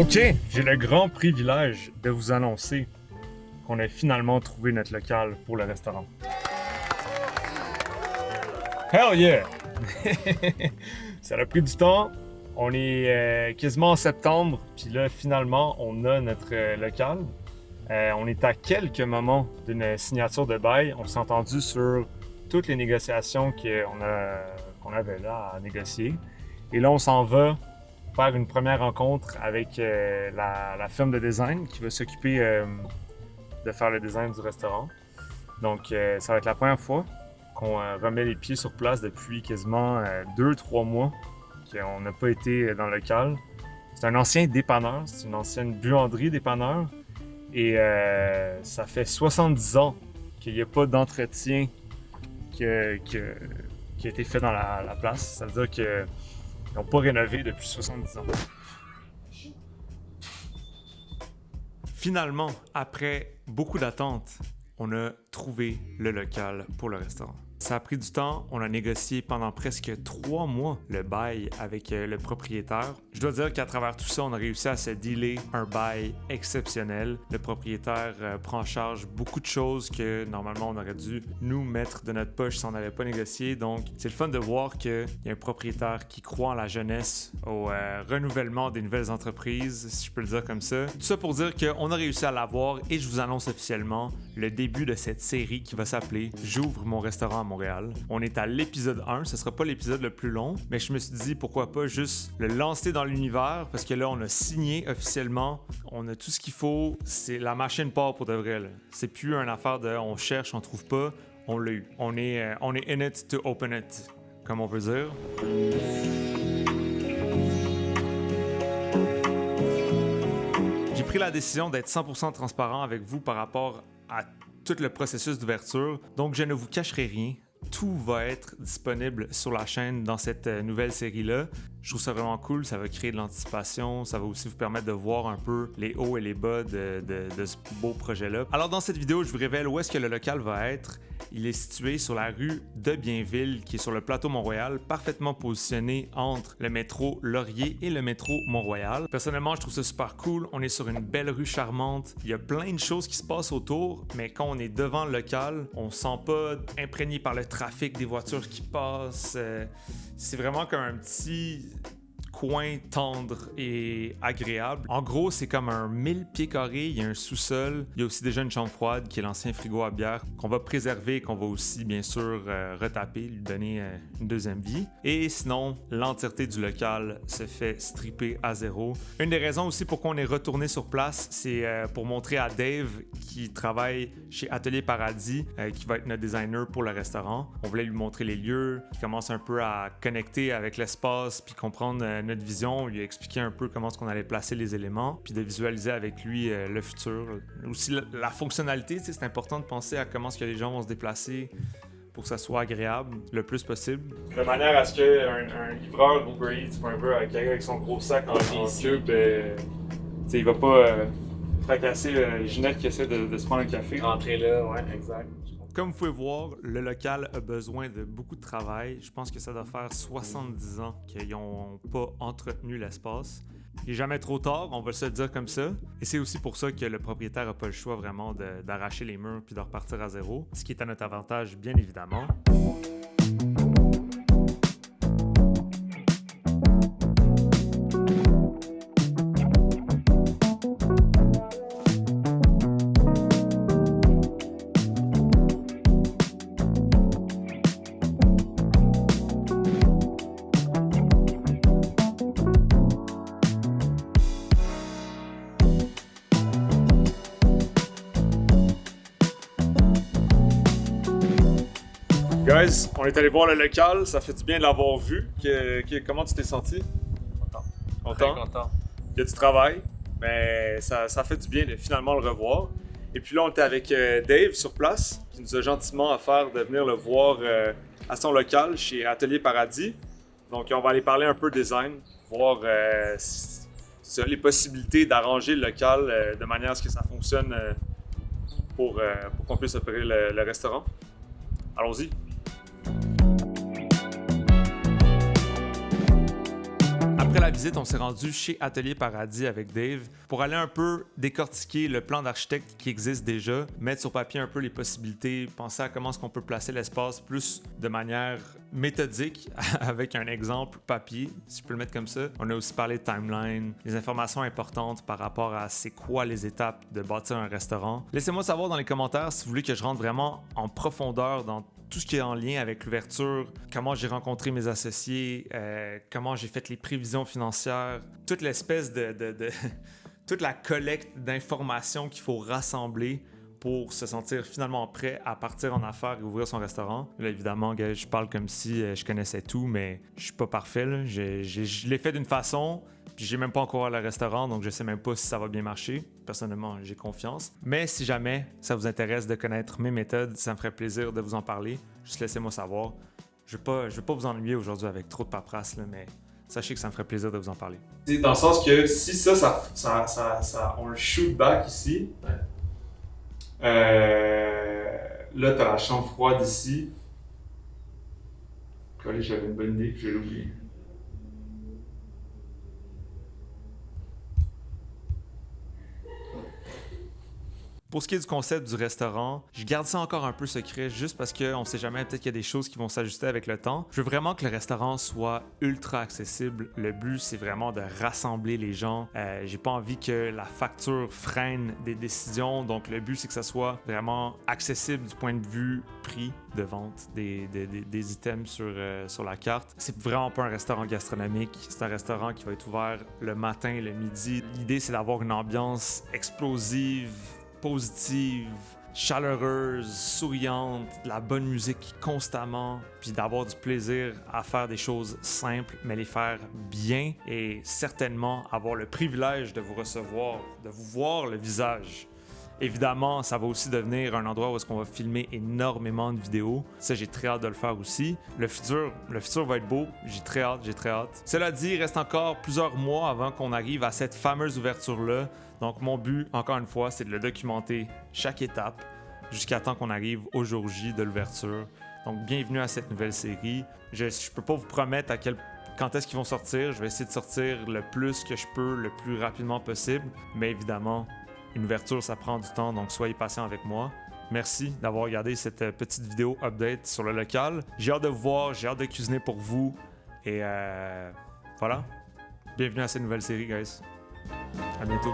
OK, j'ai le grand privilège de vous annoncer qu'on a finalement trouvé notre local pour le restaurant. Hell yeah! Ça a pris du temps. On est quasiment en septembre, puis là, finalement, on a notre local. On est à quelques moments d'une signature de bail. On s'est entendu sur toutes les négociations qu'on avait là à négocier. Et là, on s'en va faire une première rencontre avec la firme de design qui va s'occuper de faire le design du restaurant. Donc, ça va être la première fois qu'on remet les pieds sur place depuis quasiment 2-3 mois qu'on n'a pas été dans le local. C'est un ancien dépanneur, c'est une ancienne buanderie dépanneur. Et ça fait 70 ans qu'il n'y a pas d'entretien qui a été fait dans la place. Ça veut dire qu'ils n'ont pas rénové depuis 70 ans. Finalement, après beaucoup d'attentes, on a trouvé le local pour le restaurant. Ça a pris du temps, on a négocié pendant presque 3 mois le bail avec le propriétaire. Je dois dire qu'à travers tout ça, on a réussi à se dealer un bail exceptionnel. Le propriétaire prend en charge beaucoup de choses que normalement on aurait dû nous mettre de notre poche si on n'avait pas négocié. Donc c'est le fun de voir qu'il y a un propriétaire qui croit en la jeunesse, au renouvellement des nouvelles entreprises, si je peux le dire comme ça. Tout ça pour dire qu'on a réussi à l'avoir et je vous annonce officiellement le début de cette série qui va s'appeler « J'ouvre mon restaurant à Montréal ». On est à l'épisode 1, ce sera pas l'épisode le plus long, mais je me suis dit pourquoi pas juste le lancer dans l'univers parce que là on a signé officiellement, on a tout ce qu'il faut, c'est la machine part pour de vrai. Là. C'est plus une affaire de on cherche, on trouve pas, on l'a eu. On est in it to open it, comme on peut dire. J'ai pris la décision d'être 100% transparent avec vous par rapport à tout le processus d'ouverture, donc je ne vous cacherai rien. Tout va être disponible sur la chaîne dans cette nouvelle série-là. Je trouve ça vraiment cool, ça va créer de l'anticipation, ça va aussi vous permettre de voir un peu les hauts et les bas de ce beau projet-là. Alors dans cette vidéo, je vous révèle où est-ce que le local va être. Il est situé sur la rue de Bienville, qui est sur le plateau Mont-Royal, parfaitement positionné entre le métro Laurier et le métro Mont-Royal. Personnellement, je trouve ça super cool. On est sur une belle rue charmante. Il y a plein de choses qui se passent autour, mais quand on est devant le local, on ne se sent pas imprégné par le trafic des voitures qui passent. C'est vraiment comme un petit coin tendre et agréable. En gros, c'est comme un 1000 pieds carrés, il y a un sous-sol, il y a aussi déjà une chambre froide qui est l'ancien frigo à bière qu'on va préserver et qu'on va aussi bien sûr retaper, lui donner une deuxième vie. Et sinon, l'entièreté du local se fait stripper à zéro. Une des raisons aussi pourquoi on est retourné sur place, c'est pour montrer à Dave qui travaille chez Atelier Paradis, qui va être notre designer pour le restaurant. On voulait lui montrer les lieux, qui commence un peu à connecter avec l'espace puis comprendre notre vision, lui expliquer un peu comment est-ce qu'on allait placer les éléments, puis de visualiser avec lui le futur. Aussi la fonctionnalité, c'est important de penser à comment est-ce que les gens vont se déplacer pour que ça soit agréable le plus possible. De manière à ce qu'un livreur Uber Eats, un peu avec son gros sac en cube, il va pas fracasser Ginette qui essaie de se prendre un café. Rentrer là, ouais, exact. Comme vous pouvez voir, le local a besoin de beaucoup de travail. Je pense que ça doit faire 70 ans qu'ils n'ont pas entretenu l'espace. Il n'est jamais trop tard, on va se le dire comme ça. Et c'est aussi pour ça que le propriétaire n'a pas le choix vraiment d'arracher les murs puis de repartir à zéro, ce qui est à notre avantage, bien évidemment. Guys, on est allé voir le local, ça fait du bien de l'avoir vu. Comment tu t'es senti? Content. Très content. Il y a du travail, mais ça fait du bien de finalement le revoir. Et puis là, on était avec Dave sur place, qui nous a gentiment offert de venir le voir à son local chez Atelier Paradis. Donc on va aller parler un peu design, voir les possibilités d'arranger le local de manière à ce que ça fonctionne pour qu'on puisse opérer le restaurant. Allons-y! Après la visite, on s'est rendu chez Atelier Paradis avec Dave pour aller un peu décortiquer le plan d'architecte qui existe déjà, mettre sur papier un peu les possibilités, penser à comment est-ce qu'on peut placer l'espace plus de manière méthodique avec un exemple papier, si je peux le mettre comme ça. On a aussi parlé de timeline, les informations importantes par rapport à c'est quoi les étapes de bâtir un restaurant. Laissez-moi savoir dans les commentaires si vous voulez que je rentre vraiment en profondeur dans tout ce qui est en lien avec l'ouverture, comment j'ai rencontré mes associés, comment j'ai fait les prévisions financières, toute l'espèce toute la collecte d'informations qu'il faut rassembler pour se sentir finalement prêt à partir en affaires et ouvrir son restaurant. Là, évidemment, je parle comme si je connaissais tout, mais je suis pas parfait. Là. Je l'ai fait d'une façon, puis j'ai même pas encore ouvert le restaurant, donc je sais même pas si ça va bien marcher. Personnellement, j'ai confiance. Mais si jamais ça vous intéresse de connaître mes méthodes, ça me ferait plaisir de vous en parler. Juste laissez-moi savoir. Je veux pas vous ennuyer aujourd'hui avec trop de paperasse, là, mais sachez que ça me ferait plaisir de vous en parler. Dans le sens que si on le shoot back ici, là, t'as la chambre froide ici. Allez, j'avais une bonne idée, je vais l'oublier. Pour ce qui est du concept du restaurant, je garde ça encore un peu secret juste parce qu'on sait jamais, peut-être qu'il y a des choses qui vont s'ajuster avec le temps. Je veux vraiment que le restaurant soit ultra accessible. Le but, c'est vraiment de rassembler les gens. J'ai pas envie que la facture freine des décisions. Donc, le but, c'est que ça soit vraiment accessible du point de vue prix de vente des items sur la carte. C'est vraiment pas un restaurant gastronomique. C'est un restaurant qui va être ouvert le matin, le midi. L'idée, c'est d'avoir une ambiance explosive, positive, chaleureuse, souriante, de la bonne musique constamment, puis d'avoir du plaisir à faire des choses simples, mais les faire bien et certainement avoir le privilège de vous recevoir, de vous voir le visage. Évidemment, ça va aussi devenir un endroit où est-ce qu'on va filmer énormément de vidéos. Ça, j'ai très hâte de le faire aussi. Le futur va être beau. J'ai très hâte. Cela dit, il reste encore plusieurs mois avant qu'on arrive à cette fameuse ouverture-là. Donc, mon but, encore une fois, c'est de le documenter chaque étape jusqu'à temps qu'on arrive au jour J de l'ouverture. Donc, bienvenue à cette nouvelle série. Je peux pas vous promettre quand est-ce qu'ils vont sortir. Je vais essayer de sortir le plus que je peux, le plus rapidement possible. Mais évidemment, une ouverture, ça prend du temps, donc soyez patient avec moi. Merci d'avoir regardé cette petite vidéo update sur le local. J'ai hâte de vous voir, j'ai hâte de cuisiner pour vous. Et voilà. Bienvenue à cette nouvelle série, guys. À bientôt.